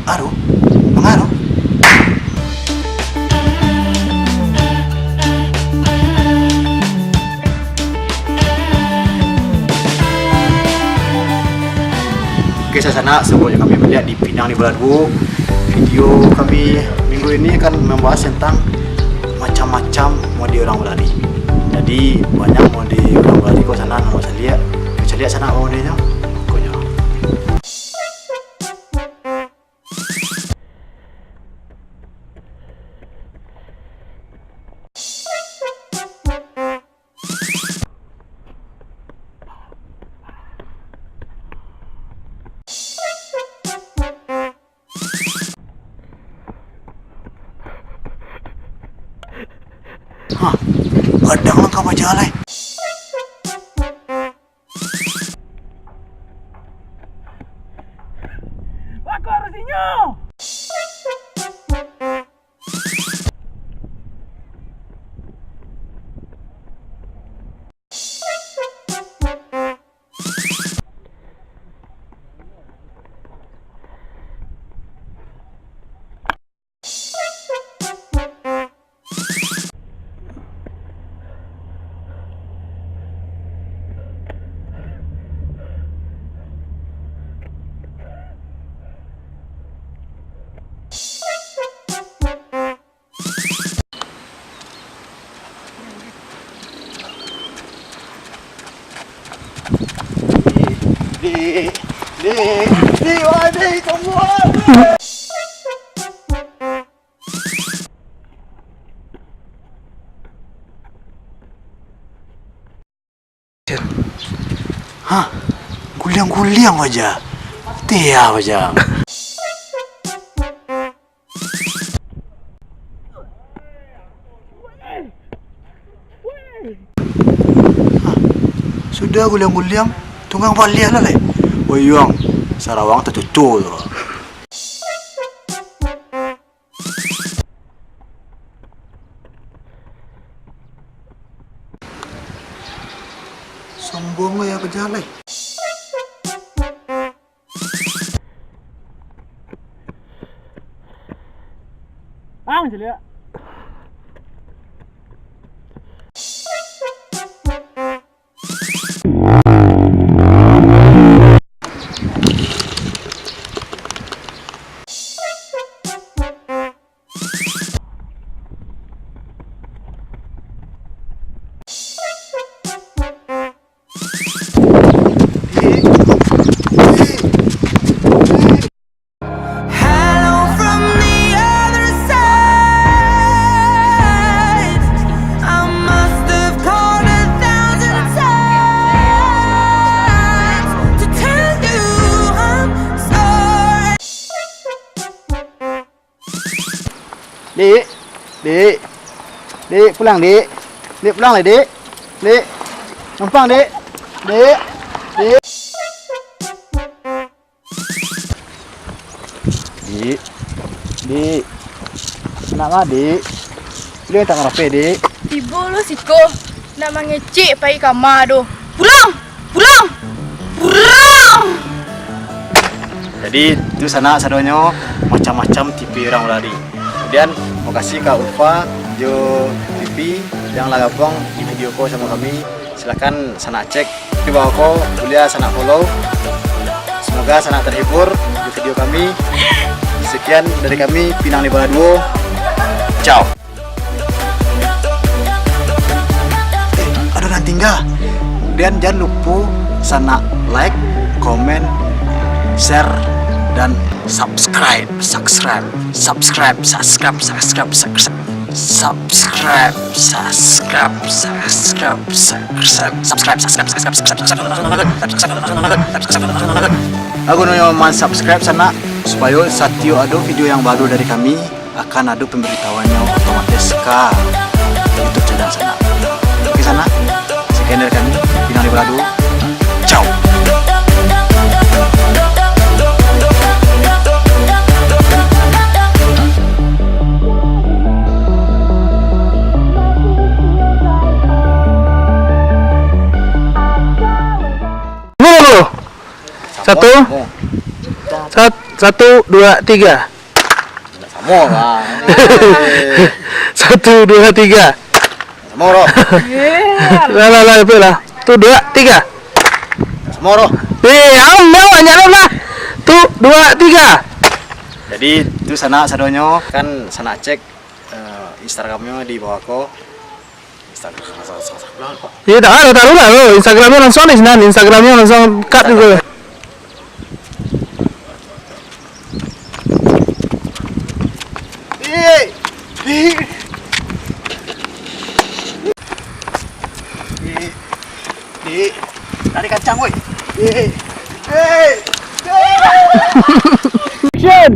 Aduh, mengaruh. Oke, saya sana sebelumnya kami melihat di Pinang di Baladu. Video kami minggu ini akan membahas tentang macam-macam mode orang berlari. Jadi banyak mode orang berlari kau sana, nama saya lihat sana modenya. Pokoknya. Hah, kadang langkah bajalai. Aku harus inyo. Waduh, semua. Hah, guliang-guliang aja. Tia aja. Sudah guliang-guliang, tunggang balik lah le. Woyong, Sarawang tertutup tu. Sombong ya berjalan. Celia. Dek, pulang dek. Dek pulang lah dek. Dek, numpang dek. Dek. Dek. Kenapa dek? Dia tak ngerape dek. Ibu lu siko. Nak mengecek pai kamar tu. Pulang. Jadi itu sana sadonyo macam-macam tipe orang lari. Kemudian mau kasih Kak Ulfa Jo TV yang lagapong di video ko sama kami. Silakan sana cek di bawah ko, boleh sana follow. Semoga sana terhibur di video kami. Sekian dari kami Pinang di Baladu. Ciao. Ada nanti enggak? Kemudian jangan lupa sana like, komen, share dan subscribe. Aku nyoman subscribe sana supaya setiap ada video yang baru dari kami akan ada pemberitahuannya otomatis ke YouTube channel sana. Oke sana, sekian dari kami Pinang di Baladu. Ciao. Satu. 1, 2, 3. Sama bang. 1, 2, 3. Sama roh. Lah, 1, 2, 3. Sama roh. Ambil banyak lah. 1, 2, 3. Jadi itu sana sadonyo kan sana cek Instagramnya di bawah ko. Instagram kok. Ya dah, taruh lah lo. Instagramnya langsung nih, Instagramnya langsung cut juga. Tarik kacang woi. Action.